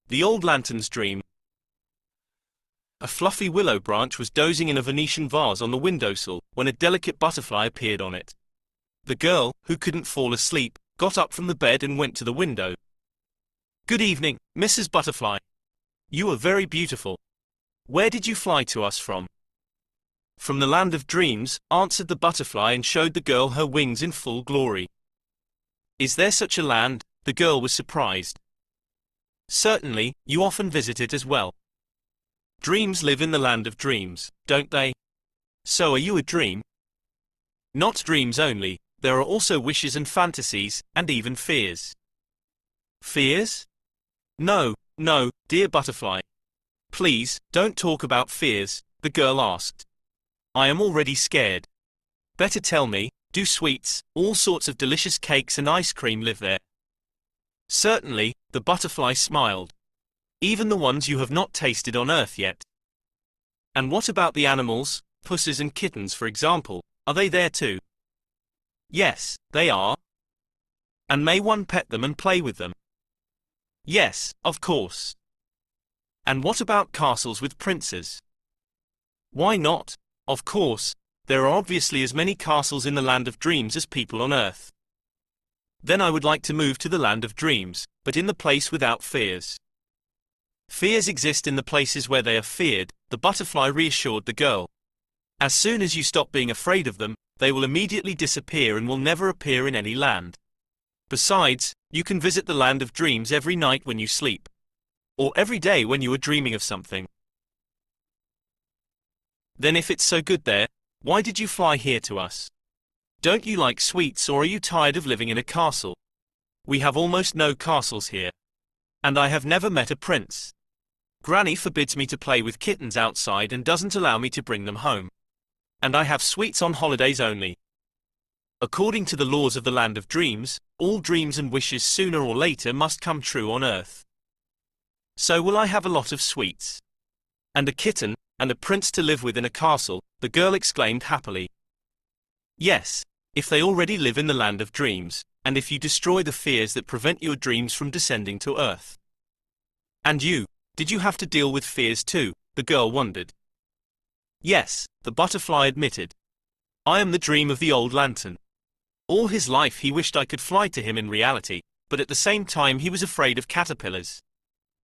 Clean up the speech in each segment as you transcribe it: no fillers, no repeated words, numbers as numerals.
The Old Lantern's Dream. A fluffy willow branch was dozing in a Venetian vase on the windowsill when a delicate butterfly appeared on it. The girl, who couldn't fall asleep, got up from the bed and went to the window. "Good evening, Mrs. Butterfly. You are very beautiful. Where did you fly to us from?" "From the land of dreams," answered the butterfly and showed the girl her wings in full glory. "Is there such a land?" The girl was surprised. "Certainly, you often visit it as well. Dreams live in the land of dreams, don't they? So are you a dream?" "Not dreams only, there are also wishes and fantasies, and even fears." "Fears? No, no, dear butterfly. Please, don't talk about fears," the girl asked. "I am already scared. Better tell me, do sweets, all sorts of delicious cakes and ice cream live there?" "Certainly," the butterfly smiled. "Even the ones you have not tasted on Earth yet." "And what about the animals, pussies and kittens for example, are they there too?" "Yes, they are." "And may one pet them and play with them?" "Yes, of course." "And what about castles with princes?" "Why not? Of course, there are obviously as many castles in the land of dreams as people on Earth." "Then I would like to move to the land of dreams, but in the place without fears." "Fears exist in the places where they are feared," the butterfly reassured the girl. "As soon as you stop being afraid of them, they will immediately disappear and will never appear in any land. Besides, you can visit the land of dreams every night when you sleep. Or every day when you are dreaming of something." "Then if it's so good there, why did you fly here to us? Don't you like sweets or are you tired of living in a castle? We have almost no castles here. And I have never met a prince. Granny forbids me to play with kittens outside and doesn't allow me to bring them home. And I have sweets on holidays only. According to the laws of the land of dreams, all dreams and wishes sooner or later must come true on Earth. So will I have a lot of sweets? And a kitten, and a prince to live with in a castle," the girl exclaimed happily. "Yes, if they already live in the land of dreams, and if you destroy the fears that prevent your dreams from descending to Earth." "And you, did you have to deal with fears too?" the girl wondered. "Yes," the butterfly admitted. "I am the dream of the old lantern. All his life he wished I could fly to him in reality, but at the same time he was afraid of caterpillars.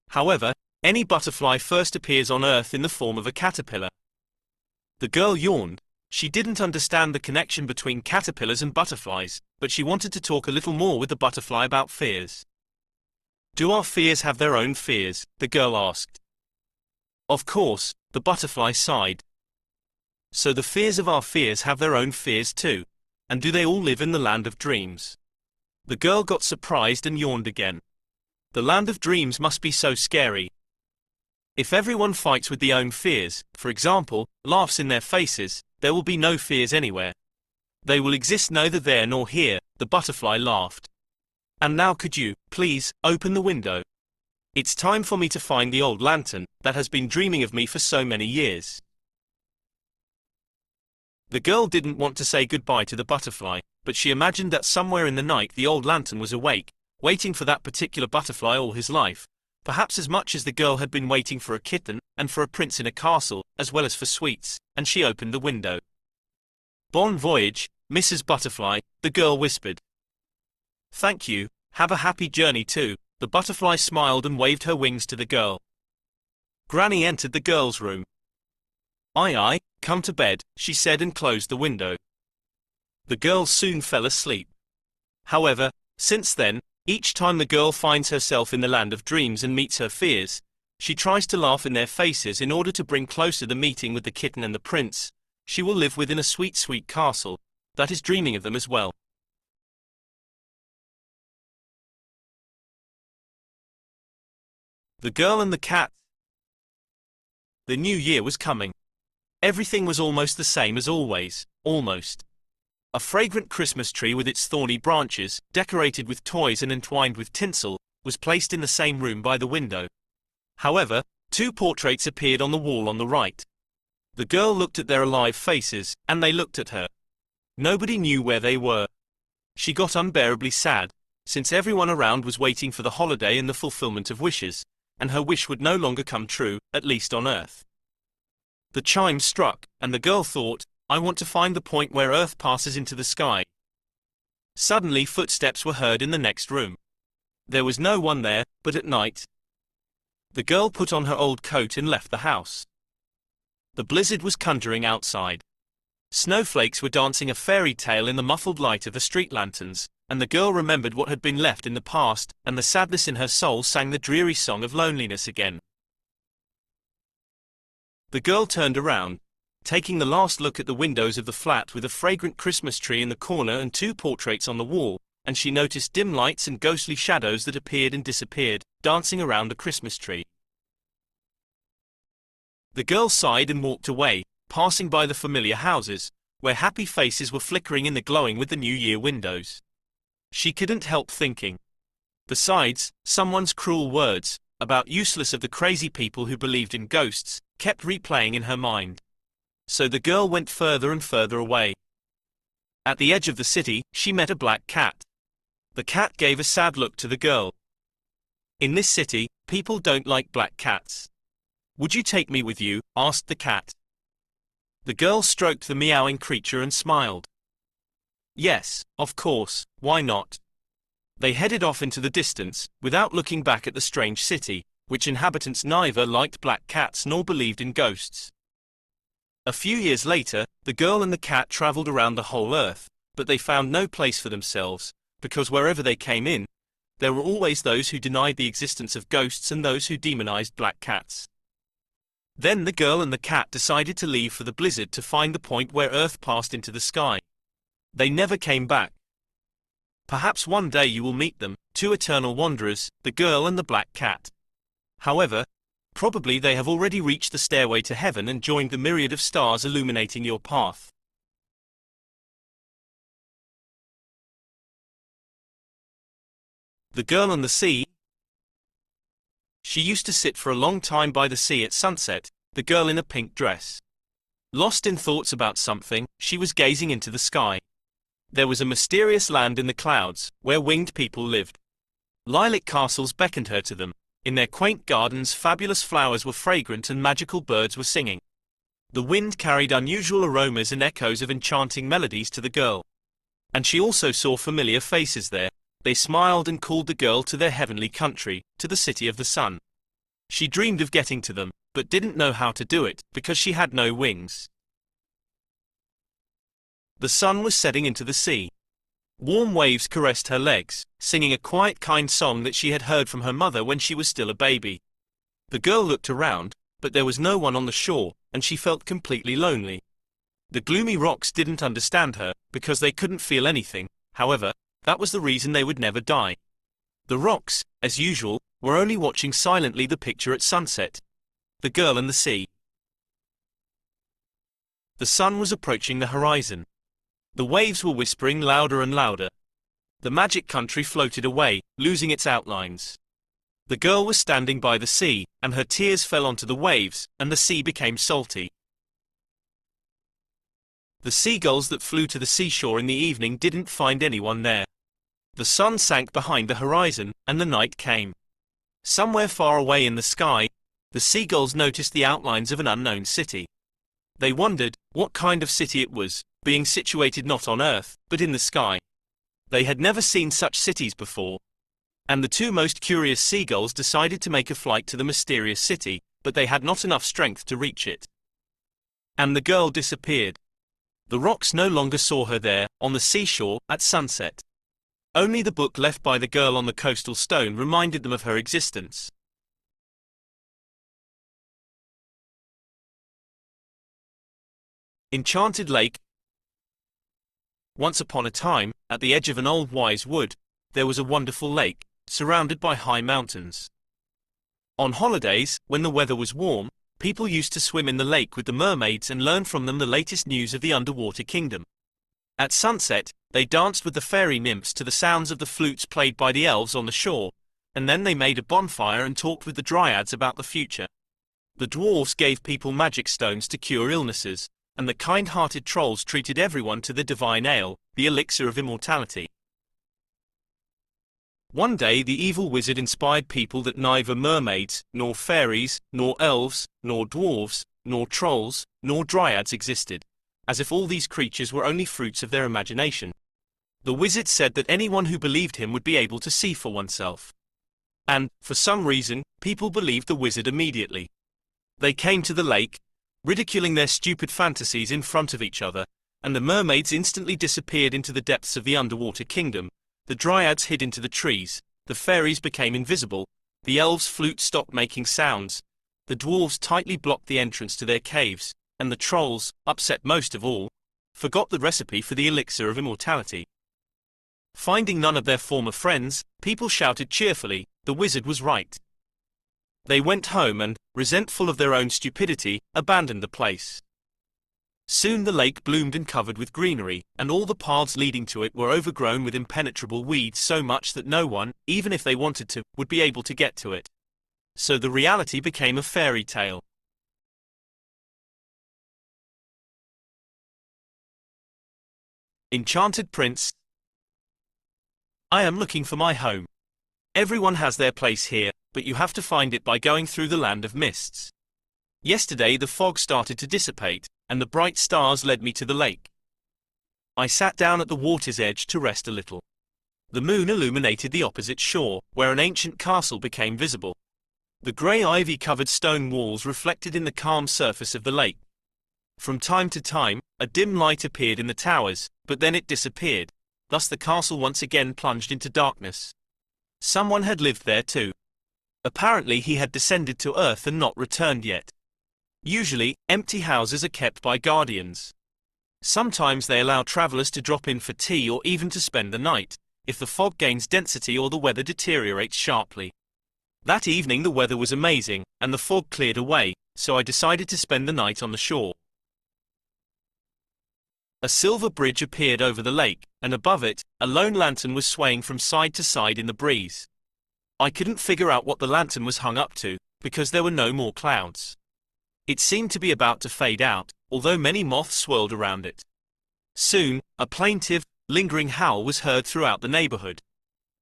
However, any butterfly first appears on Earth in the form of a caterpillar." The girl yawned. She didn't understand the connection between caterpillars and butterflies, but she wanted to talk a little more with the butterfly about fears. "Do our fears have their own fears?" the girl asked. "Of course," the butterfly sighed. "So the fears of our fears have their own fears too. And do they all live in the land of dreams?" The girl got surprised and yawned again. The land of dreams must be so scary. If everyone fights with their own fears, for example, laughs in their faces, there will be no fears anywhere. They will exist neither there nor here, the butterfly laughed. "And now could you, please, open the window? It's time for me to find the old lantern, that has been dreaming of me for so many years." The girl didn't want to say goodbye to the butterfly, but she imagined that somewhere in the night the old lantern was awake, waiting for that particular butterfly all his life, perhaps as much as the girl had been waiting for a kitten, and for a prince in a castle, as well as for sweets, and she opened the window. "Bon voyage, Mrs. Butterfly," the girl whispered. "Thank you, have a happy journey too," the butterfly smiled and waved her wings to the girl. Granny entered the girl's room. Aye, come to bed," she said and closed the window. The girl soon fell asleep. However, since then, each time the girl finds herself in the land of dreams and meets her fears, she tries to laugh in their faces in order to bring closer the meeting with the kitten and the prince. She will live within a sweet, sweet castle that is dreaming of them as well. The Girl and the Cat. The new year was coming. Everything was almost the same as always, almost. A fragrant Christmas tree with its thorny branches, decorated with toys and entwined with tinsel, was placed in the same room by the window. However, two portraits appeared on the wall on the right. The girl looked at their alive faces, and they looked at her. Nobody knew where they were. She got unbearably sad, since everyone around was waiting for the holiday and the fulfillment of wishes, and her wish would no longer come true, at least on Earth. The chimes struck, and the girl thought, I want to find the point where Earth passes into the sky. Suddenly footsteps were heard in the next room. There was no one there, but at night. The girl put on her old coat and left the house. The blizzard was conjuring outside. Snowflakes were dancing a fairy tale in the muffled light of the street lanterns, and the girl remembered what had been left in the past, and the sadness in her soul sang the dreary song of loneliness again. The girl turned around, taking the last look at the windows of the flat with a fragrant Christmas tree in the corner and 2 portraits on the wall, and she noticed dim lights and ghostly shadows that appeared and disappeared, dancing around the Christmas tree. The girl sighed and walked away, passing by the familiar houses, where happy faces were flickering in the glowing with the New Year windows. She couldn't help thinking. Besides, someone's cruel words, about useless of the crazy people who believed in ghosts, kept replaying in her mind. So the girl went further and further away. At the edge of the city, she met a black cat. The cat gave a sad look to the girl. In this city, people don't like black cats. Would you take me with you? Asked the cat. The girl stroked the meowing creature and smiled. Yes, of course, why not? They headed off into the distance, without looking back at the strange city, which inhabitants neither liked black cats nor believed in ghosts. A few years later, the girl and the cat traveled around the whole earth, but they found no place for themselves, because wherever they came in, there were always those who denied the existence of ghosts and those who demonized black cats. Then the girl and the cat decided to leave for the blizzard to find the point where Earth passed into the sky. They never came back. Perhaps one day you will meet them, 2 eternal wanderers, the girl and the black cat. However, probably they have already reached the stairway to heaven and joined the myriad of stars illuminating your path. The Girl on the Sea. She used to sit for a long time by the sea at sunset, the girl in a pink dress. Lost in thoughts about something, she was gazing into the sky. There was a mysterious land in the clouds, where winged people lived. Lilac castles beckoned her to them. In their quaint gardens, fabulous flowers were fragrant and magical birds were singing. The wind carried unusual aromas and echoes of enchanting melodies to the girl. And she also saw familiar faces there. They smiled and called the girl to their heavenly country, to the city of the sun. She dreamed of getting to them, but didn't know how to do it, because she had no wings. The sun was setting into the sea. Warm waves caressed her legs, singing a quiet, kind song that she had heard from her mother when she was still a baby. The girl looked around, but there was no one on the shore, and she felt completely lonely. The gloomy rocks didn't understand her, because they couldn't feel anything. However, that was the reason they would never die. The rocks, as usual, were only watching silently the picture at sunset. The girl and the sea. The sun was approaching the horizon. The waves were whispering louder and louder. The magic country floated away, losing its outlines. The girl was standing by the sea, and her tears fell onto the waves, and the sea became salty. The seagulls that flew to the seashore in the evening didn't find anyone there. The sun sank behind the horizon, and the night came. Somewhere far away in the sky, the seagulls noticed the outlines of an unknown city. They wondered what kind of city it was, being situated not on Earth, but in the sky. They had never seen such cities before. And the 2 most curious seagulls decided to make a flight to the mysterious city, but they had not enough strength to reach it. And the girl disappeared. The rocks no longer saw her there, on the seashore, at sunset. Only the book left by the girl on the coastal stone reminded them of her existence. Enchanted Lake. Once upon a time, at the edge of an old wise wood, there was a wonderful lake, surrounded by high mountains. On holidays, when the weather was warm, people used to swim in the lake with the mermaids and learn from them the latest news of the underwater kingdom. At sunset, they danced with the fairy nymphs to the sounds of the flutes played by the elves on the shore, and then they made a bonfire and talked with the dryads about the future. The dwarves gave people magic stones to cure illnesses, and the kind-hearted trolls treated everyone to the divine ale, the elixir of immortality. One day the evil wizard inspired people that neither mermaids, nor fairies, nor elves, nor dwarves, nor trolls, nor dryads existed, as if all these creatures were only fruits of their imagination. The wizard said that anyone who believed him would be able to see for oneself. And, for some reason, people believed the wizard immediately. They came to the lake, ridiculing their stupid fantasies in front of each other, and the mermaids instantly disappeared into the depths of the underwater kingdom. The dryads hid into the trees, the fairies became invisible, the elves' flutes stopped making sounds, the dwarves tightly blocked the entrance to their caves, and the trolls, upset most of all, forgot the recipe for the elixir of immortality. Finding none of their former friends, people shouted cheerfully, the wizard was right. They went home and, resentful of their own stupidity, abandoned the place. Soon the lake bloomed and covered with greenery, and all the paths leading to it were overgrown with impenetrable weeds so much that no one, even if they wanted to, would be able to get to it. So the reality became a fairy tale. Enchanted Prince. I am looking for my home. Everyone has their place here, but you have to find it by going through the land of mists. Yesterday the fog started to dissipate, and the bright stars led me to the lake. I sat down at the water's edge to rest a little. The moon illuminated the opposite shore, where an ancient castle became visible. The grey ivy-covered stone walls reflected in the calm surface of the lake. From time to time, a dim light appeared in the towers, but then it disappeared. Thus the castle once again plunged into darkness. Someone had lived there too. Apparently he had descended to earth and not returned yet. Usually, empty houses are kept by guardians. Sometimes they allow travelers to drop in for tea or even to spend the night, if the fog gains density or the weather deteriorates sharply. That evening the weather was amazing, and the fog cleared away, so I decided to spend the night on the shore. A silver bridge appeared over the lake, and above it, a lone lantern was swaying from side to side in the breeze. I couldn't figure out what the lantern was hung up to, because there were no more clouds. It seemed to be about to fade out, although many moths swirled around it. Soon, a plaintive, lingering howl was heard throughout the neighborhood.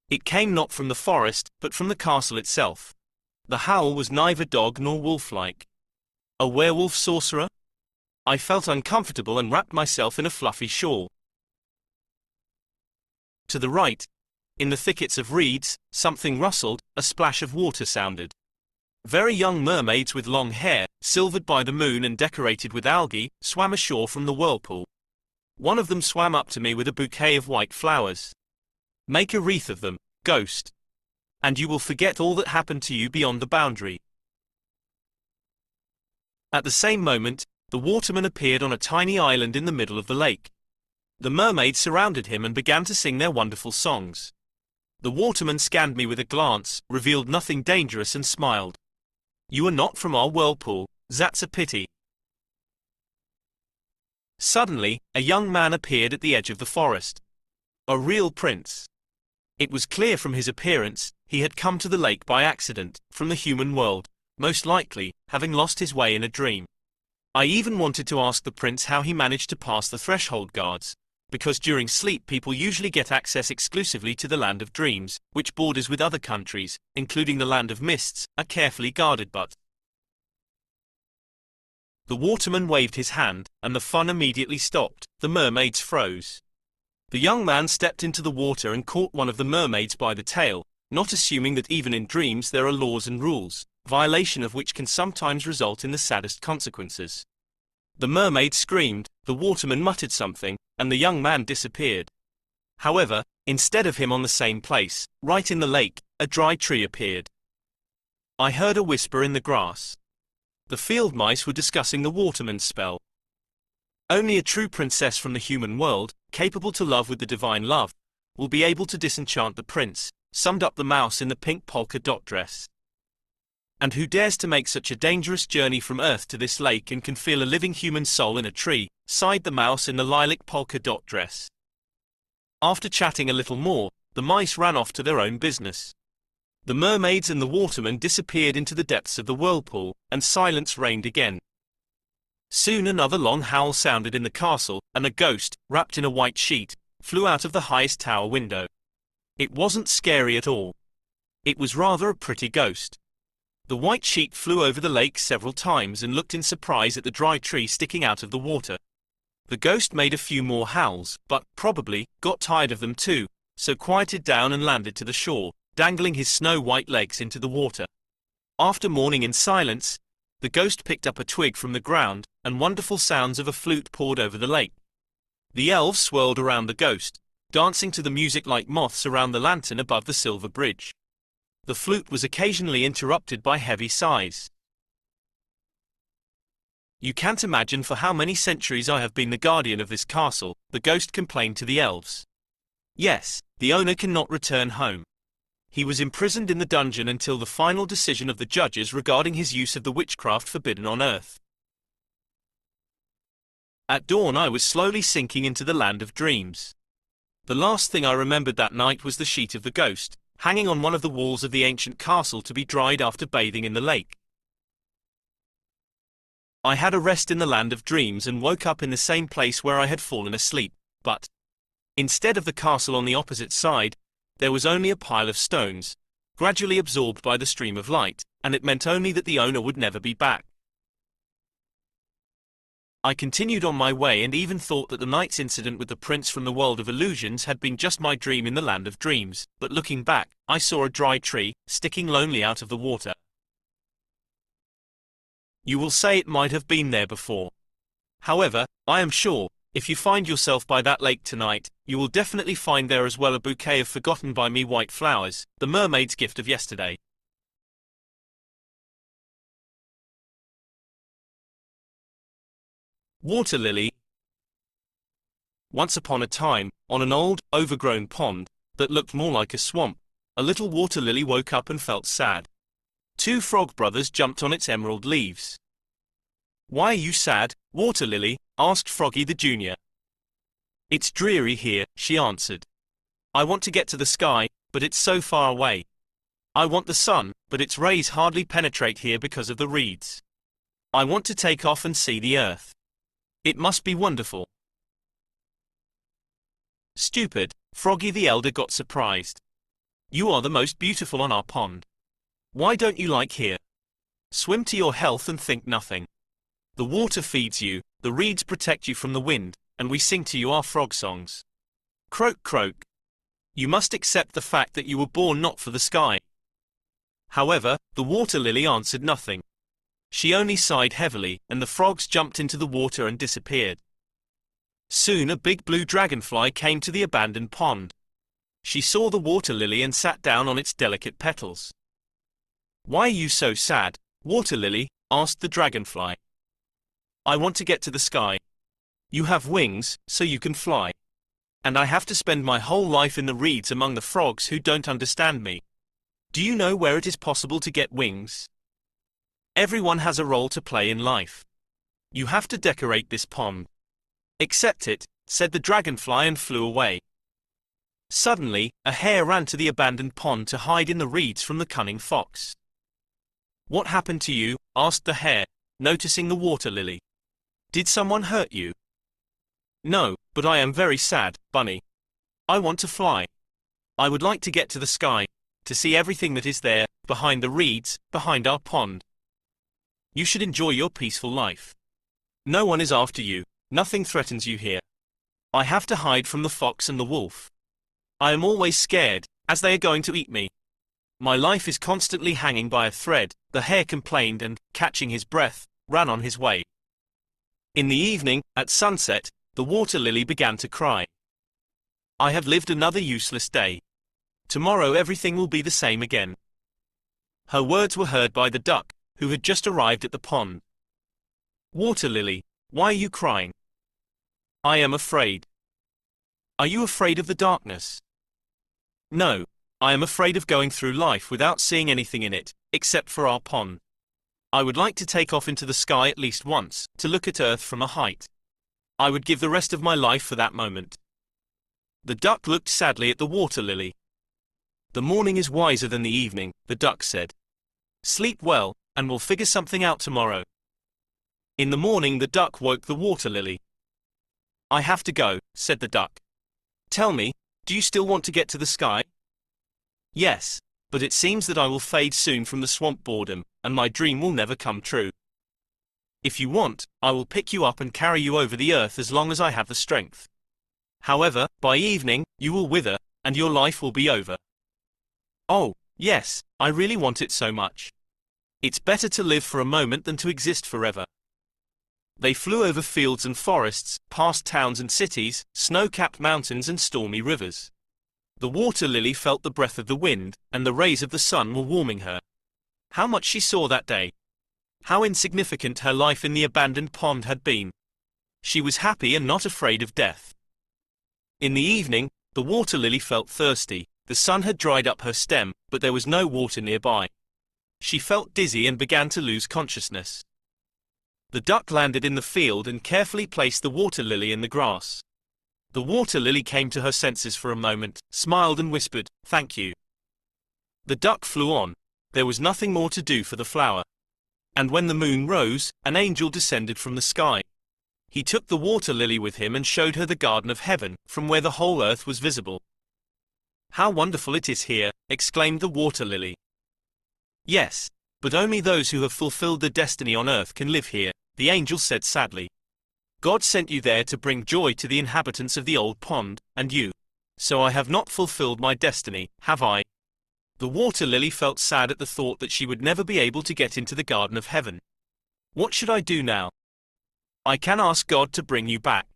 It came not from the forest, but from the castle itself. The howl was neither dog nor wolf-like. A werewolf sorcerer? I felt uncomfortable and wrapped myself in a fluffy shawl. To the right, in the thickets of reeds, something rustled, a splash of water sounded. Very young mermaids with long hair, silvered by the moon and decorated with algae, swam ashore from the whirlpool. One of them swam up to me with a bouquet of white flowers. Make a wreath of them, ghost, and you will forget all that happened to you beyond the boundary. At the same moment, the waterman appeared on a tiny island in the middle of the lake. The mermaids surrounded him and began to sing their wonderful songs. The waterman scanned me with a glance, revealed nothing dangerous and smiled. You are not from our whirlpool, that's a pity. Suddenly, a young man appeared at the edge of the forest. A real prince. It was clear from his appearance, he had come to the lake by accident, from the human world, most likely, having lost his way in a dream. I even wanted to ask the prince how he managed to pass the threshold guards, because during sleep people usually get access exclusively to the land of dreams, which borders with other countries, including the land of mists, are carefully guarded but. The waterman waved his hand, and the fun immediately stopped. The mermaids froze. The young man stepped into the water and caught one of the mermaids by the tail, not assuming that even in dreams there are laws and rules, violation of which can sometimes result in the saddest consequences. The mermaid screamed, the waterman muttered something, and the young man disappeared. However, instead of him on the same place, right in the lake, a dry tree appeared. I heard a whisper in the grass. The field mice were discussing the waterman's spell. Only a true princess from the human world, capable to love with the divine love, will be able to disenchant the prince, summed up the mouse in the pink polka dot dress. And who dares to make such a dangerous journey from earth to this lake and can feel a living human soul in a tree, sighed the mouse in the lilac polka dot dress. After chatting a little more, the mice ran off to their own business. The mermaids and the waterman disappeared into the depths of the whirlpool, and silence reigned again. Soon another long howl sounded in the castle, and a ghost, wrapped in a white sheet, flew out of the highest tower window. It wasn't scary at all. It was rather a pretty ghost. The white sheet flew over the lake several times and looked in surprise at the dry tree sticking out of the water. The ghost made a few more howls, but, probably, got tired of them too, so quieted down and landed to the shore, dangling his snow-white legs into the water. After mourning in silence, the ghost picked up a twig from the ground, and wonderful sounds of a flute poured over the lake. The elves swirled around the ghost, dancing to the music like moths around the lantern above the silver bridge. The flute was occasionally interrupted by heavy sighs. "You can't imagine for how many centuries I have been the guardian of this castle," the ghost complained to the elves. "Yes, the owner cannot return home. He was imprisoned in the dungeon until the final decision of the judges regarding his use of the witchcraft forbidden on earth." At dawn I was slowly sinking into the land of dreams. The last thing I remembered that night was the sheet of the ghost, hanging on one of the walls of the ancient castle to be dried after bathing in the lake. I had a rest in the land of dreams and woke up in the same place where I had fallen asleep, but instead of the castle on the opposite side, there was only a pile of stones, gradually absorbed by the stream of light, and it meant only that the owner would never be back. I continued on my way and even thought that the night's incident with the prince from the world of illusions had been just my dream in the land of dreams, but looking back, I saw a dry tree, sticking lonely out of the water. You will say it might have been there before. However, I am sure, if you find yourself by that lake tonight, you will definitely find there as well a bouquet of forgotten by me white flowers, the mermaid's gift of yesterday. Water lily. Once upon a time, on an old, overgrown pond, that looked more like a swamp, a little water lily woke up and felt sad. Two frog brothers jumped on its emerald leaves. "Why are you sad, water lily?" asked Froggy the Junior. "It's dreary here," she answered. "I want to get to the sky, but it's so far away. I want the sun, but its rays hardly penetrate here because of the reeds. I want to take off and see the earth. It must be wonderful." "Stupid," Froggy the elder got surprised. "You are the most beautiful on our pond. Why don't you like here? Swim to your health and think nothing. The water feeds you, the reeds protect you from the wind, and we sing to you our frog songs. Croak, croak. You must accept the fact that you were born not for the sky." However, the water lily answered nothing. She only sighed heavily, and the frogs jumped into the water and disappeared. Soon a big blue dragonfly came to the abandoned pond. She saw the water lily and sat down on its delicate petals. "Why are you so sad, water lily?" asked the dragonfly. "I want to get to the sky. You have wings, so you can fly. And I have to spend my whole life in the reeds among the frogs who don't understand me. Do you know where it is possible to get wings? Everyone has a role to play in life. You have to decorate this pond. Accept it," said the dragonfly and flew away. Suddenly, a hare ran to the abandoned pond to hide in the reeds from the cunning fox. "What happened to you?" asked the hare, noticing the water lily. "Did someone hurt you?" "No, but I am very sad, bunny. I want to fly. I would like to get to the sky, to see everything that is there, behind the reeds, behind our pond. You should enjoy your peaceful life. No one is after you, nothing threatens you here. I have to hide from the fox and the wolf. I am always scared, as they are going to eat me. My life is constantly hanging by a thread," the hare complained and, catching his breath, ran on his way. In the evening, at sunset, the water lily began to cry. "I have lived another useless day. Tomorrow everything will be the same again." Her words were heard by the duck, who had just arrived at the pond. "Water lily, why are you crying?" "I am afraid." "Are you afraid of the darkness?" "No, I am afraid of going through life without seeing anything in it, except for our pond. I would like to take off into the sky at least once, to look at Earth from a height. I would give the rest of my life for that moment." The duck looked sadly at the water lily. "The morning is wiser than the evening," the duck said. "Sleep well, and we'll figure something out tomorrow." In the morning the duck woke the water lily. "I have to go," said the duck. "Tell me, do you still want to get to the sky?" Yes, but it seems that I will fade soon from the swamp boredom, and my dream will never come true. If you want, I will pick you up and carry you over the earth as long as I have the strength. However, by evening, you will wither, and your life will be over. Oh, yes, I really want it so much. It's better to live for a moment than to exist forever. They flew over fields and forests, past towns and cities, snow-capped mountains and stormy rivers. The water lily felt the breath of the wind, and the rays of the sun were warming her. How much she saw that day! How insignificant her life in the abandoned pond had been. She was happy and not afraid of death. In the evening, the water lily felt thirsty. The sun had dried up her stem, but there was no water nearby. She felt dizzy and began to lose consciousness. The duck landed in the field and carefully placed the water lily in the grass. The water lily came to her senses for a moment, smiled and whispered, "Thank you." The duck flew on. There was nothing more to do for the flower. And when the moon rose, an angel descended from the sky. He took the water lily with him and showed her the garden of heaven, from where the whole earth was visible. "How wonderful it is here," exclaimed the water lily. "Yes, but only those who have fulfilled their destiny on earth can live here," the angel said sadly. "God sent you there to bring joy to the inhabitants of the old pond, and you. So I have not fulfilled my destiny, have I?" The water lily felt sad at the thought that she would never be able to get into the garden of heaven. "What should I do now? I can ask God to bring you back.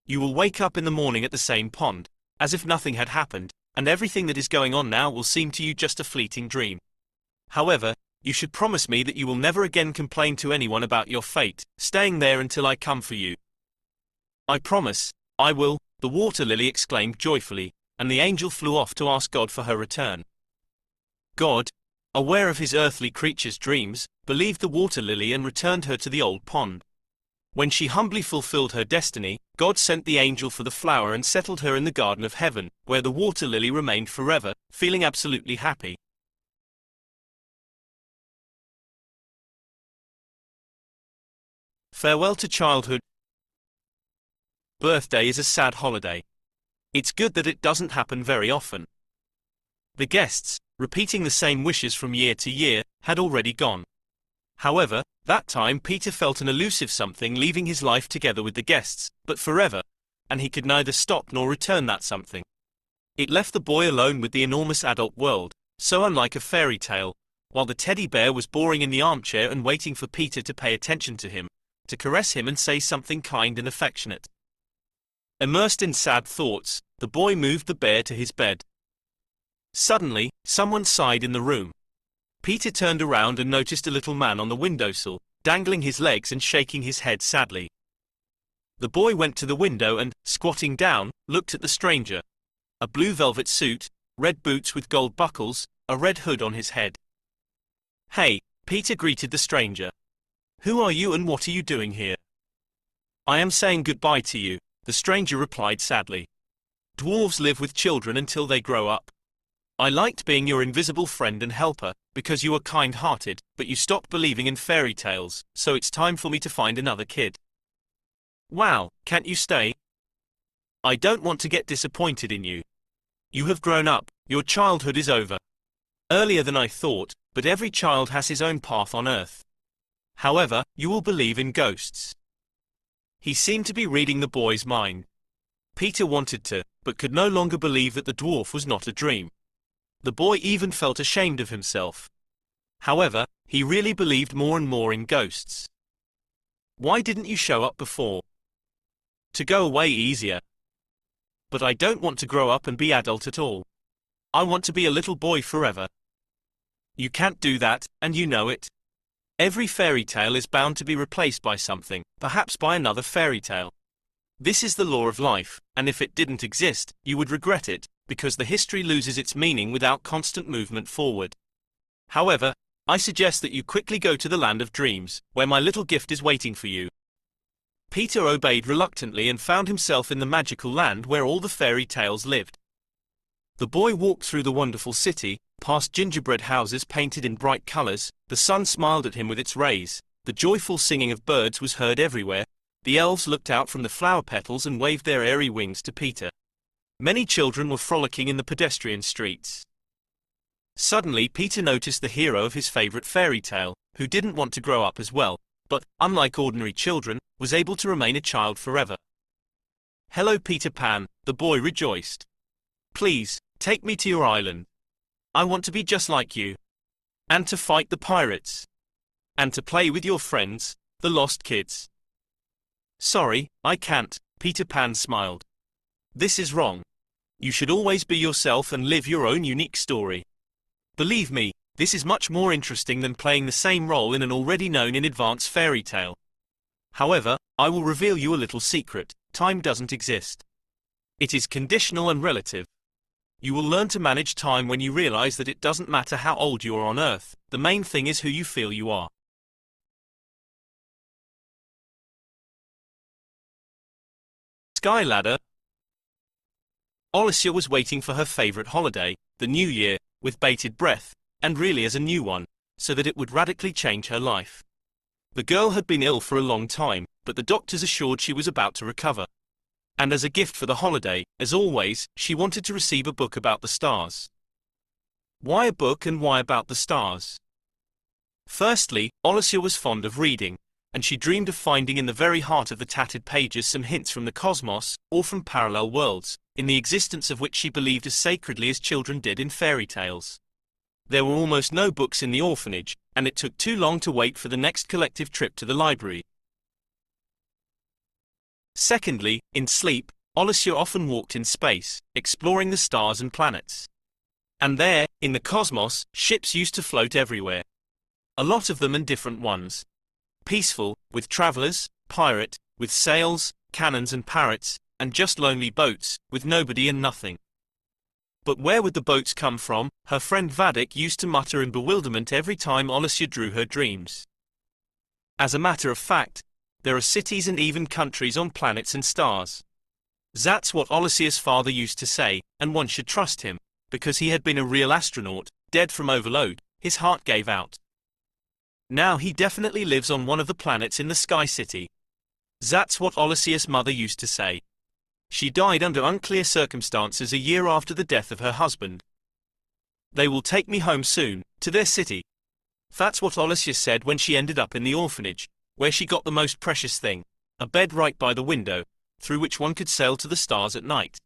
You will wake up in the morning at the same pond, as if nothing had happened, and everything that is going on now will seem to you just a fleeting dream. However, you should promise me that you will never again complain to anyone about your fate, staying there until I come for you." "I promise, I will," the water lily exclaimed joyfully, and the angel flew off to ask God for her return. God, aware of his earthly creature's dreams, believed the water lily and returned her to the old pond. When she humbly fulfilled her destiny, God sent the angel for the flower and settled her in the garden of heaven, where the water lily remained forever, feeling absolutely happy. Farewell to childhood. Birthday is a sad holiday. It's good that it doesn't happen very often. The guests, repeating the same wishes from year to year, had already gone. However, that time Peter felt an elusive something leaving his life together with the guests, but forever, and he could neither stop nor return that something. It left the boy alone with the enormous adult world, so unlike a fairy tale, while the teddy bear was boring in the armchair and waiting for Peter to pay attention to him, to caress him and say something kind and affectionate. Immersed in sad thoughts, the boy moved the bear to his bed. Suddenly, someone sighed in the room. Peter turned around and noticed a little man on the windowsill, dangling his legs and shaking his head sadly. The boy went to the window and, squatting down, looked at the stranger. A blue velvet suit, red boots with gold buckles, a red hood on his head. "Hey," Peter greeted the stranger. "Who are you and what are you doing here?" "I am saying goodbye to you," the stranger replied sadly. "Dwarves live with children until they grow up. I liked being your invisible friend and helper, because you were kind-hearted, but you stopped believing in fairy tales, so it's time for me to find another kid." "Wow, can't you stay?" "I don't want to get disappointed in you. You have grown up, your childhood is over. Earlier than I thought, but every child has his own path on earth. However, you will believe in ghosts." He seemed to be reading the boy's mind. Peter wanted to, but could no longer believe that the dwarf was not a dream. The boy even felt ashamed of himself. However, he really believed more and more in ghosts. "Why didn't you show up before?" "To go away easier. But I don't want to grow up and be adult at all. I want to be a little boy forever." "You can't do that, and you know it. Every fairy tale is bound to be replaced by something, perhaps by another fairy tale. This is the law of life, and if it didn't exist, you would regret it, because the history loses its meaning without constant movement forward. However, I suggest that you quickly go to the land of dreams, where my little gift is waiting for you." Peter obeyed reluctantly and found himself in the magical land where all the fairy tales lived. The boy walked through the wonderful city, past gingerbread houses painted in bright colors. The sun smiled at him with its rays, the joyful singing of birds was heard everywhere, the elves looked out from the flower petals and waved their airy wings to Peter. Many children were frolicking in the pedestrian streets. Suddenly Peter noticed the hero of his favorite fairy tale, who didn't want to grow up as well, but, unlike ordinary children, was able to remain a child forever. "Hello Peter Pan," the boy rejoiced. "Please, take me to your island. I want to be just like you. And to fight the pirates. And to play with your friends, the lost kids." "Sorry, I can't," Peter Pan smiled. "This is wrong. You should always be yourself and live your own unique story. Believe me, this is much more interesting than playing the same role in an already known in advance fairy tale. However, I will reveal you a little secret: time doesn't exist. It is conditional and relative. You will learn to manage time when you realize that it doesn't matter how old you are on Earth, the main thing is who you feel you are." Sky Ladder. Olesya was waiting for her favorite holiday, the New Year, with bated breath, and really as a new one, so that it would radically change her life. The girl had been ill for a long time, but the doctors assured she was about to recover. And as a gift for the holiday, as always, she wanted to receive a book about the stars. Why a book and why about the stars? Firstly, Olesya was fond of reading, and she dreamed of finding in the very heart of the tattered pages some hints from the cosmos, or from parallel worlds, in the existence of which she believed as sacredly as children did in fairy tales. There were almost no books in the orphanage, and it took too long to wait for the next collective trip to the library. Secondly, in sleep, Olesya often walked in space, exploring the stars and planets. And there, in the cosmos, ships used to float everywhere. A lot of them and different ones. Peaceful, with travelers, pirate, with sails, cannons and parrots, and just lonely boats, with nobody and nothing. But where would the boats come from? Her friend Vadik used to mutter in bewilderment every time Olesya drew her dreams. As a matter of fact, there are cities and even countries on planets and stars. That's what Olesya's father used to say, and one should trust him, because he had been a real astronaut, dead from overload. His heart gave out. Now he definitely lives on one of the planets in the Sky City. That's what Olesya's mother used to say. She died under unclear circumstances a year after the death of her husband. "They will take me home soon, to their city." That's what Olesya said when she ended up in the orphanage, where she got the most precious thing, a bed right by the window, through which one could sail to the stars at night.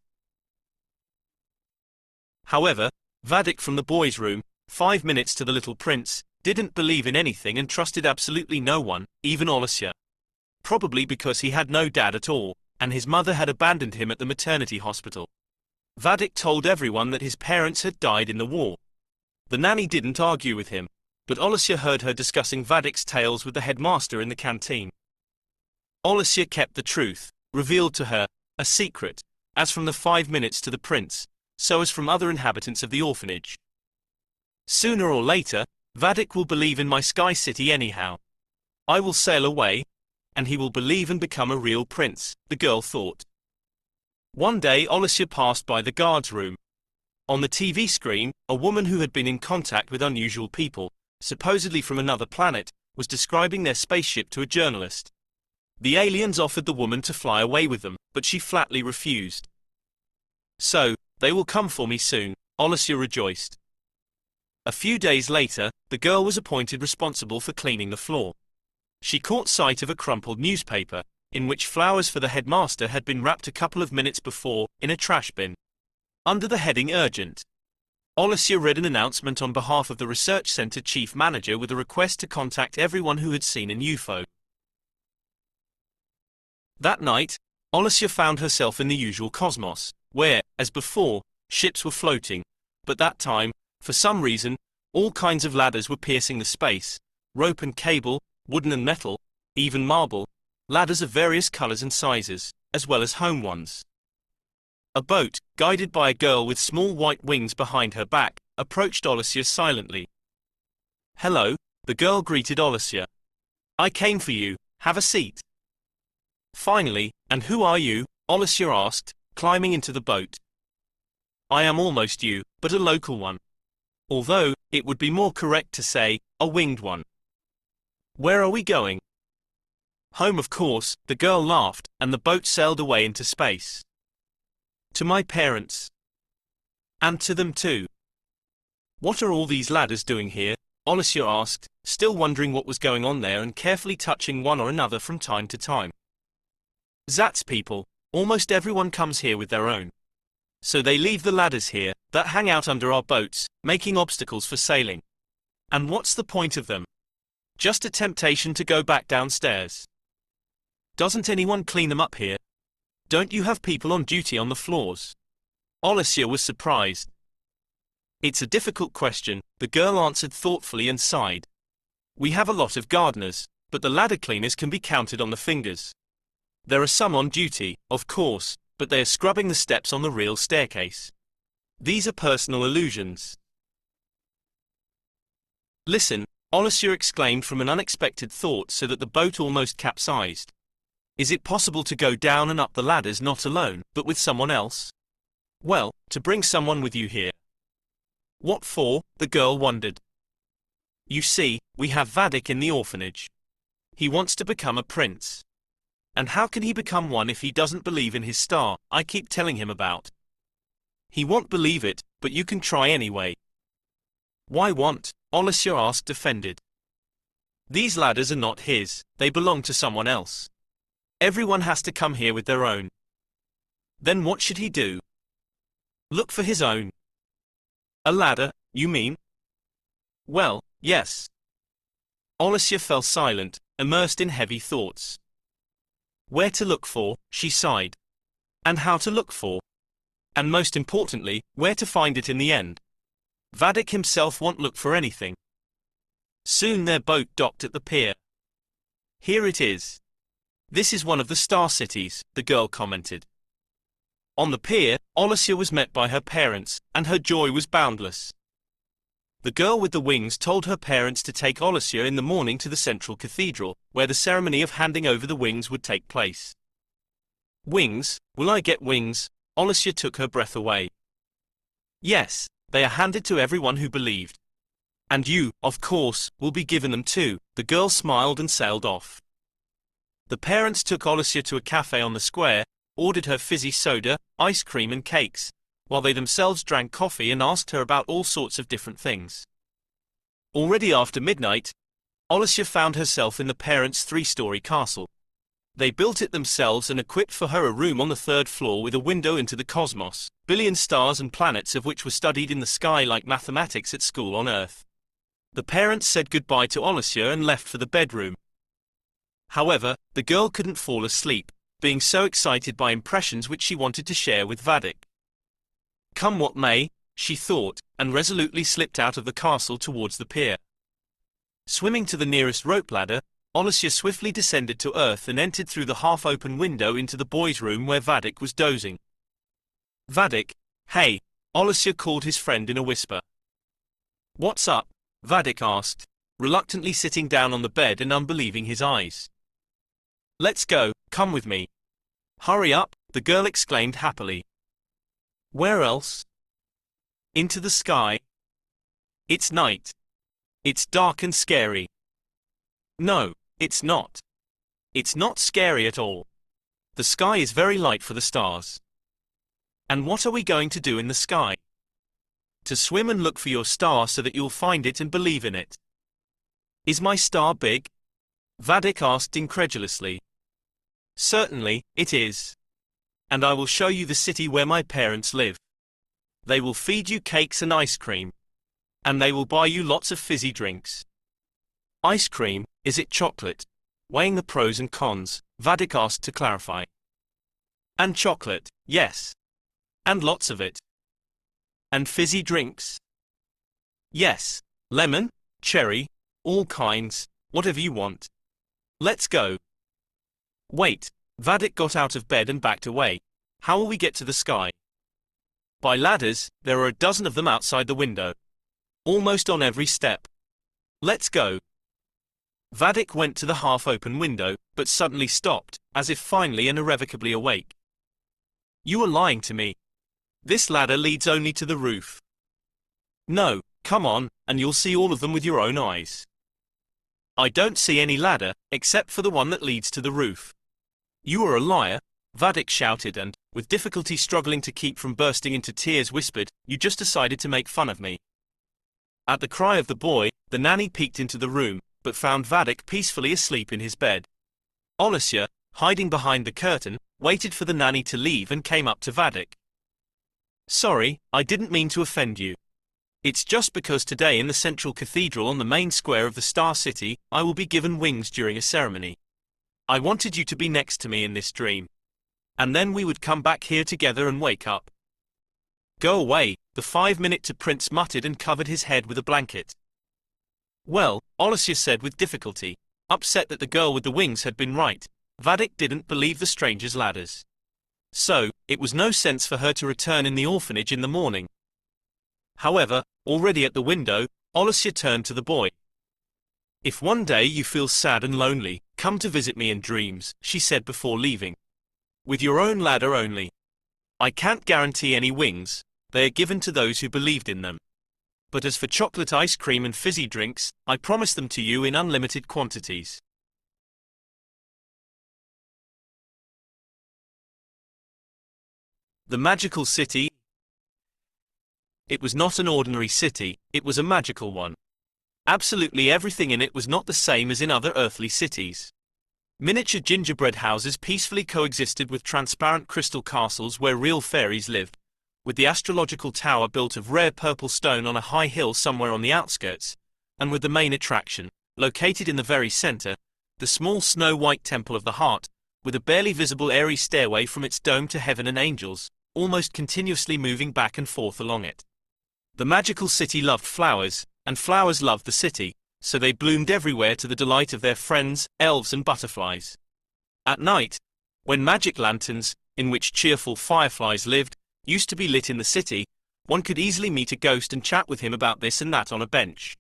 However, Vadik from the boys' room, 5 minutes to the little prince, didn't believe in anything and trusted absolutely no one, even Olesya. Probably because he had no dad at all, and his mother had abandoned him at the maternity hospital. Vadik told everyone that his parents had died in the war. The nanny didn't argue with him, but Olesya heard her discussing Vadik's tales with the headmaster in the canteen. Olesya kept the truth, revealed to her, a secret, as from the 5 minutes to the prince, so as from other inhabitants of the orphanage. Sooner or later, Vadik will believe in my Sky City anyhow. I will sail away, and he will believe and become a real prince, the girl thought. One day Olesya passed by the guard's room. On the TV screen, a woman who had been in contact with unusual people, supposedly from another planet, was describing their spaceship to a journalist. The aliens offered the woman to fly away with them, but she flatly refused. "So, they will come for me soon," Olesya rejoiced. A few days later, the girl was appointed responsible for cleaning the floor. She caught sight of a crumpled newspaper, in which flowers for the headmaster had been wrapped a couple of minutes before, in a trash bin. Under the heading Urgent, Olesya read an announcement on behalf of the research center chief manager with a request to contact everyone who had seen an UFO. That night, Olesya found herself in the usual cosmos, where, as before, ships were floating, but that time, for some reason, all kinds of ladders were piercing the space, rope and cable, wooden and metal, even marble, ladders of various colors and sizes, as well as home ones. A boat, guided by a girl with small white wings behind her back, approached Olesya silently. "Hello," the girl greeted Olesya. "I came for you, have a seat." Finally, "And who are you?" Olesya asked, climbing into the boat. "I am almost you, but a local one. Although, it would be more correct to say, a winged one." "Where are we going?" "Home, of course," the girl laughed, and the boat sailed away into space. "To my parents. And to them too." What are all these ladders doing here? Olesya asked, still wondering what was going on there and carefully touching one or another from time to time. That's people. Almost everyone comes here with their own. So they leave the ladders here, that hang out under our boats, making obstacles for sailing. And what's the point of them? Just a temptation to go back downstairs. Doesn't anyone clean them up here? Don't you have people on duty on the floors? Olesya was surprised. It's a difficult question, the girl answered thoughtfully and sighed. We have a lot of gardeners, but the ladder cleaners can be counted on the fingers. There are some on duty, of course, but they are scrubbing the steps on the real staircase. These are personal illusions. Listen, Olesya exclaimed from an unexpected thought so that the boat almost capsized. Is it possible to go down and up the ladders not alone, but with someone else? Well, to bring someone with you here. What for? The girl wondered. You see, we have Vadik in the orphanage. He wants to become a prince. And how can he become one if he doesn't believe in his star I keep telling him about? He won't believe it, but you can try anyway. Why won't? Olesya asked, offended. These ladders are not his, they belong to someone else. Everyone has to come here with their own. Then what should he do? Look for his own. A ladder, you mean? Well, yes. Olesya fell silent, immersed in heavy thoughts. Where to look for, she sighed. And how to look for. And most importantly, where to find it in the end. Vadik himself won't look for anything. Soon their boat docked at the pier. Here it is. This is one of the star cities, the girl commented. On the pier, Olesya was met by her parents, and her joy was boundless. The girl with the wings told her parents to take Olesya in the morning to the central cathedral, where the ceremony of handing over the wings would take place. Wings? Will I get wings? Olesya took her breath away. Yes, they are handed to everyone who believed. And you, of course, will be given them too. The girl smiled and sailed off. The parents took Olesya to a cafe on the square, ordered her fizzy soda, ice cream and cakes, while they themselves drank coffee and asked her about all sorts of different things. Already after midnight, Olesya found herself in the parents' three-story castle. They built it themselves and equipped for her a room on the third floor with a window into the cosmos, billion stars and planets of which were studied in the sky like mathematics at school on Earth. The parents said goodbye to Olesya and left for the bedroom. However, the girl couldn't fall asleep, being so excited by impressions which she wanted to share with Vadik. Come what may, she thought, and resolutely slipped out of the castle towards the pier. Swimming to the nearest rope ladder, Olesya swiftly descended to earth and entered through the half-open window into the boys' room where Vadik was dozing. Vadik, hey, Olesya called his friend in a whisper. What's up? Vadik asked, reluctantly sitting down on the bed and unbelieving his eyes. Let's go, come with me. Hurry up, the girl exclaimed happily. Where else? Into the sky. It's night. It's dark and scary. No, it's not. It's not scary at all. The sky is very light for the stars. And what are we going to do in the sky? To swim and look for your star so that you'll find it and believe in it. Is my star big? Vadik asked incredulously. Certainly, it is. And I will show you the city where my parents live. They will feed you cakes and ice cream. And they will buy you lots of fizzy drinks. Ice cream, is it chocolate? Weighing the pros and cons, Vadik asked to clarify. And chocolate, yes. And lots of it. And fizzy drinks? Yes. Lemon, cherry, all kinds, whatever you want. Let's go. Wait, Vadik got out of bed and backed away. How will we get to the sky? By ladders, there are a dozen of them outside the window. Almost on every step. Let's go. Vadik went to the half-open window, but suddenly stopped, as if finally and irrevocably awake. You are lying to me. This ladder leads only to the roof. No, come on, and you'll see all of them with your own eyes. I don't see any ladder, except for the one that leads to the roof. You are a liar, Vadik shouted and, with difficulty struggling to keep from bursting into tears, whispered, you just decided to make fun of me. At the cry of the boy, the nanny peeked into the room, but found Vadik peacefully asleep in his bed. Olesya, hiding behind the curtain, waited for the nanny to leave and came up to Vadik. "Sorry, I didn't mean to offend you. It's just because today in the central cathedral on the main square of the Star City, I will be given wings during a ceremony. I wanted you to be next to me in this dream. And then we would come back here together and wake up." "Go away," the 5-minute prince muttered and covered his head with a blanket. "Well," Olesya said with difficulty, upset that the girl with the wings had been right. Vadik didn't believe the stranger's ladders. So, it was no sense for her to return in the orphanage in the morning. However, already at the window, Olesya turned to the boy. "If one day you feel sad and lonely, come to visit me in dreams," she said before leaving. "With your own ladder only. I can't guarantee any wings, they are given to those who believed in them. But as for chocolate ice cream and fizzy drinks, I promise them to you in unlimited quantities." The Magical City. It was not an ordinary city, it was a magical one. Absolutely everything in it was not the same as in other earthly cities. Miniature gingerbread houses peacefully coexisted with transparent crystal castles where real fairies lived, with the astrological tower built of rare purple stone on a high hill somewhere on the outskirts, and with the main attraction, located in the very center, the small snow-white Temple of the Heart, with a barely visible airy stairway from its dome to heaven and angels, almost continuously moving back and forth along it. The magical city loved flowers, and flowers loved the city, so they bloomed everywhere to the delight of their friends, elves and butterflies. At night, when magic lanterns, in which cheerful fireflies lived, used to be lit in the city, one could easily meet a ghost and chat with him about this and that on a bench.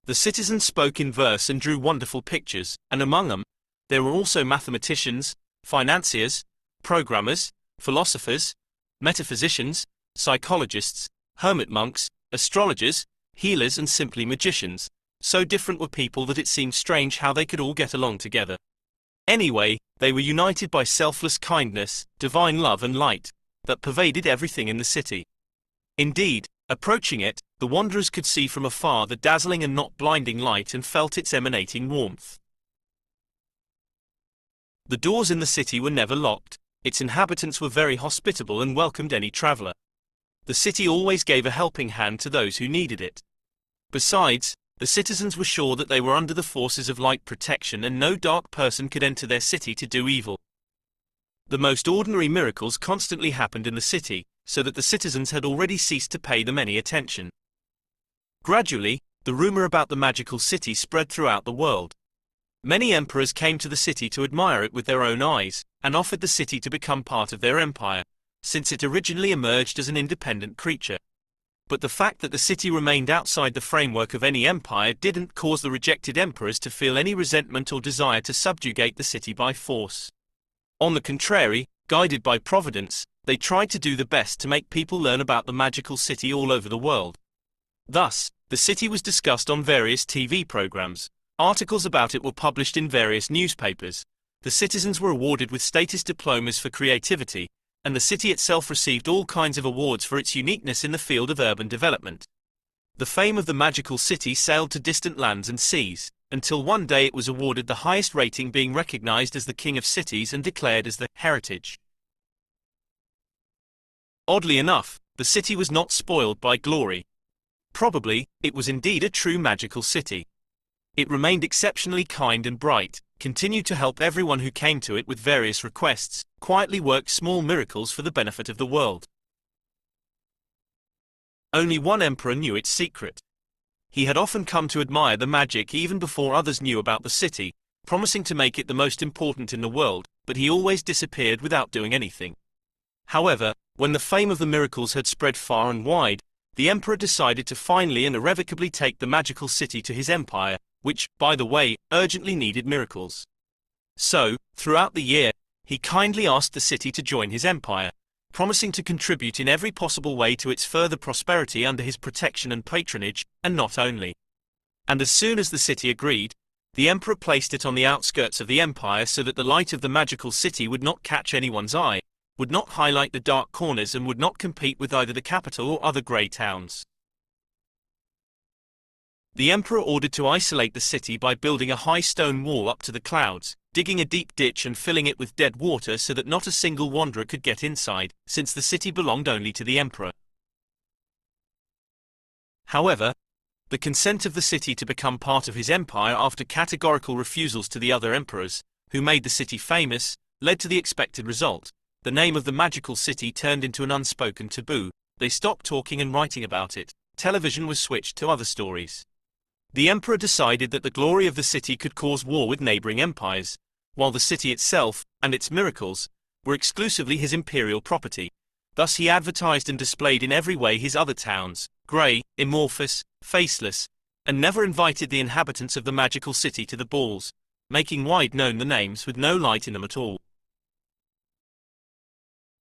The citizens spoke in verse and drew wonderful pictures, and among them, there were also mathematicians, financiers, programmers, philosophers, metaphysicians, psychologists, hermit monks, astrologers, healers and simply magicians. So different were people that it seemed strange how they could all get along together. Anyway, they were united by selfless kindness, divine love and light, that pervaded everything in the city. Indeed, approaching it, the wanderers could see from afar the dazzling and not blinding light and felt its emanating warmth. The doors in the city were never locked, its inhabitants were very hospitable and welcomed any traveler. The city always gave a helping hand to those who needed it. Besides, the citizens were sure that they were under the forces of light protection and no dark person could enter their city to do evil. The most ordinary miracles constantly happened in the city, so that the citizens had already ceased to pay them any attention. Gradually, the rumor about the magical city spread throughout the world. Many emperors came to the city to admire it with their own eyes, and offered the city to become part of their empire, since it originally emerged as an independent creature. But the fact that the city remained outside the framework of any empire didn't cause the rejected emperors to feel any resentment or desire to subjugate the city by force. On the contrary, guided by Providence, they tried to do the best to make people learn about the magical city all over the world. Thus, the city was discussed on various TV programs, articles about it were published in various newspapers, the citizens were awarded with status diplomas for creativity, and the city itself received all kinds of awards for its uniqueness in the field of urban development. The fame of the magical city sailed to distant lands and seas, until one day it was awarded the highest rating, being recognized as the king of cities and declared as the heritage. Oddly enough, the city was not spoiled by glory. Probably, it was indeed a true magical city. It remained exceptionally kind and bright, continued to help everyone who came to it with various requests, quietly worked small miracles for the benefit of the world. Only one emperor knew its secret. He had often come to admire the magic even before others knew about the city, promising to make it the most important in the world, but he always disappeared without doing anything. However, when the fame of the miracles had spread far and wide, the emperor decided to finally and irrevocably take the magical city to his empire, which, by the way, urgently needed miracles. So, throughout the year, he kindly asked the city to join his empire, promising to contribute in every possible way to its further prosperity under his protection and patronage, and not only. And as soon as the city agreed, the emperor placed it on the outskirts of the empire so that the light of the magical city would not catch anyone's eye, would not highlight the dark corners and would not compete with either the capital or other grey towns. The emperor ordered to isolate the city by building a high stone wall up to the clouds, digging a deep ditch and filling it with dead water so that not a single wanderer could get inside, since the city belonged only to the emperor. However, the consent of the city to become part of his empire after categorical refusals to the other emperors, who made the city famous, led to the expected result. The name of the magical city turned into an unspoken taboo. They stopped talking and writing about it. Television was switched to other stories. The emperor decided that the glory of the city could cause war with neighboring empires, while the city itself, and its miracles, were exclusively his imperial property. Thus he advertised and displayed in every way his other towns, grey, amorphous, faceless, and never invited the inhabitants of the magical city to the balls, making wide known the names with no light in them at all.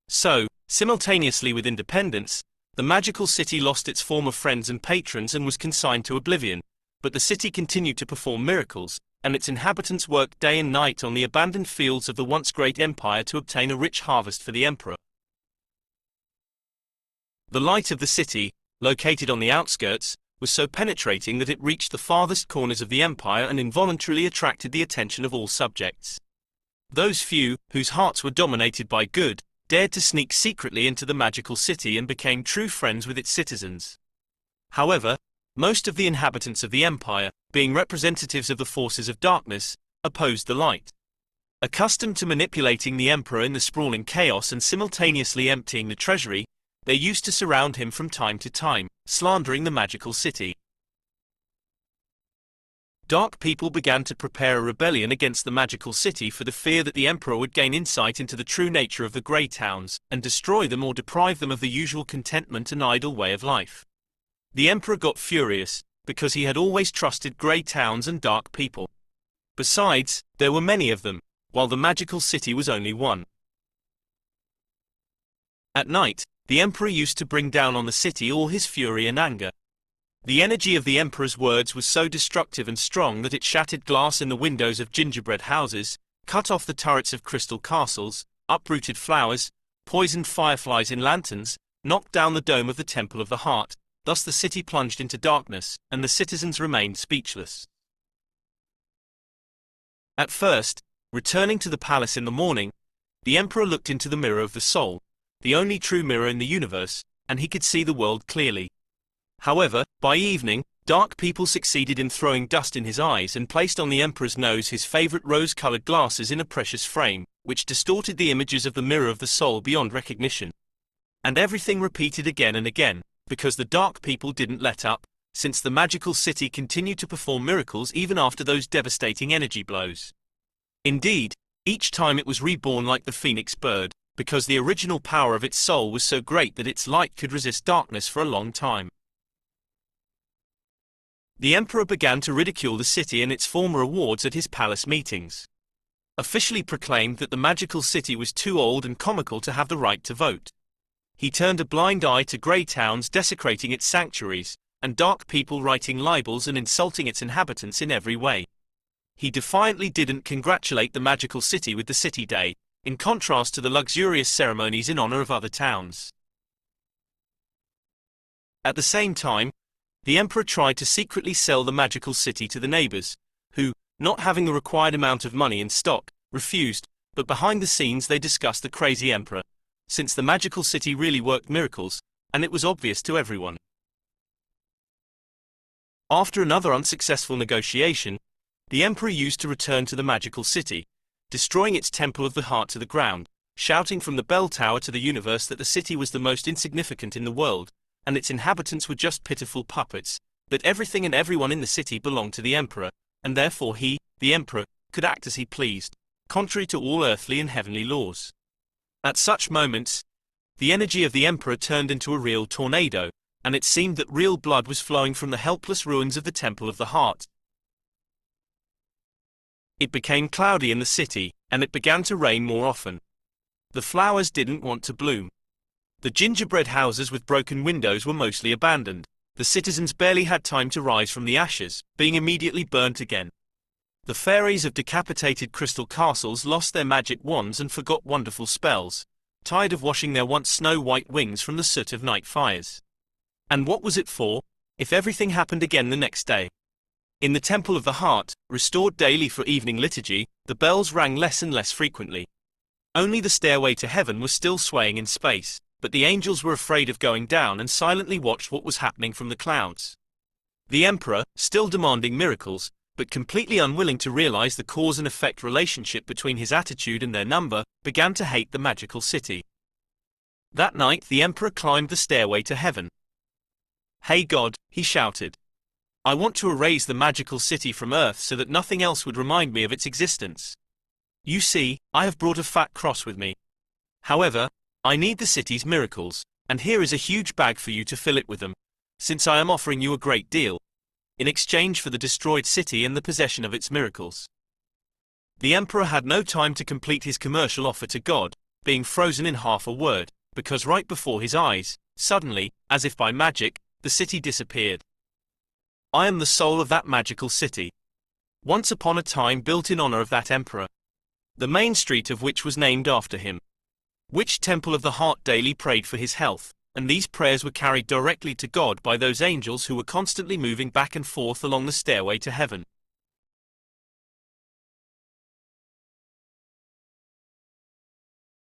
So, simultaneously with independence, the magical city lost its former friends and patrons and was consigned to oblivion, but the city continued to perform miracles, and its inhabitants worked day and night on the abandoned fields of the once great empire to obtain a rich harvest for the emperor. The light of the city, located on the outskirts, was so penetrating that it reached the farthest corners of the empire and involuntarily attracted the attention of all subjects. Those few, whose hearts were dominated by good, dared to sneak secretly into the magical city and became true friends with its citizens. However, most of the inhabitants of the empire, being representatives of the forces of darkness, opposed the light. Accustomed to manipulating the emperor in the sprawling chaos and simultaneously emptying the treasury, they used to surround him from time to time, slandering the magical city. Dark people began to prepare a rebellion against the magical city for the fear that the emperor would gain insight into the true nature of the grey towns, and destroy them or deprive them of the usual contentment and idle way of life. The emperor got furious, because he had always trusted grey towns and dark people. Besides, there were many of them, while the magical city was only one. At night, the emperor used to bring down on the city all his fury and anger. The energy of the emperor's words was so destructive and strong that it shattered glass in the windows of gingerbread houses, cut off the turrets of crystal castles, uprooted flowers, poisoned fireflies in lanterns, knocked down the dome of the Temple of the Heart. Thus the city plunged into darkness, and the citizens remained speechless. At first, returning to the palace in the morning, the emperor looked into the mirror of the soul, the only true mirror in the universe, and he could see the world clearly. However, by evening, dark people succeeded in throwing dust in his eyes and placed on the emperor's nose his favorite rose-colored glasses in a precious frame, which distorted the images of the mirror of the soul beyond recognition. And everything repeated again and again, because the dark people didn't let up, since the magical city continued to perform miracles even after those devastating energy blows. Indeed, each time it was reborn like the phoenix bird, because the original power of its soul was so great that its light could resist darkness for a long time. The emperor began to ridicule the city and its former awards at his palace meetings. Officially proclaimed that the magical city was too old and comical to have the right to vote. He turned a blind eye to grey towns desecrating its sanctuaries, and dark people writing libels and insulting its inhabitants in every way. He defiantly didn't congratulate the magical city with the City Day, in contrast to the luxurious ceremonies in honor of other towns. At the same time, the emperor tried to secretly sell the magical city to the neighbors, who, not having the required amount of money in stock, refused, but behind the scenes they discussed the crazy emperor, since the magical city really worked miracles, and it was obvious to everyone. After another unsuccessful negotiation, the emperor used to return to the magical city, destroying its Temple of the Heart to the ground, shouting from the bell tower to the universe that the city was the most insignificant in the world, and its inhabitants were just pitiful puppets, that everything and everyone in the city belonged to the emperor, and therefore he, the emperor, could act as he pleased, contrary to all earthly and heavenly laws. At such moments, the energy of the emperor turned into a real tornado, and it seemed that real blood was flowing from the helpless ruins of the Temple of the Heart. It became cloudy in the city, and it began to rain more often. The flowers didn't want to bloom. The gingerbread houses with broken windows were mostly abandoned. The citizens barely had time to rise from the ashes, being immediately burnt again. The fairies of decapitated crystal castles lost their magic wands and forgot wonderful spells, tired of washing their once snow-white wings from the soot of night fires. And what was it for, if everything happened again the next day? In the Temple of the Heart, restored daily for evening liturgy, the bells rang less and less frequently. Only the stairway to heaven was still swaying in space, but the angels were afraid of going down and silently watched what was happening from the clouds. The emperor, still demanding miracles, but completely unwilling to realize the cause and effect relationship between his attitude and their number, began to hate the magical city. That night the emperor climbed the stairway to heaven. "Hey God," he shouted. "I want to erase the magical city from earth so that nothing else would remind me of its existence. You see, I have brought a fat cross with me. However, I need the city's miracles, and here is a huge bag for you to fill it with them, since I am offering you a great deal, in exchange for the destroyed city and the possession of its miracles." The emperor had no time to complete his commercial offer to God, being frozen in half a word, because right before his eyes, suddenly, as if by magic, the city disappeared. I am the soul of that magical city, once upon a time built in honor of that emperor, the main street of which was named after him, which Temple of the Heart daily prayed for his health, and these prayers were carried directly to God by those angels who were constantly moving back and forth along the stairway to heaven.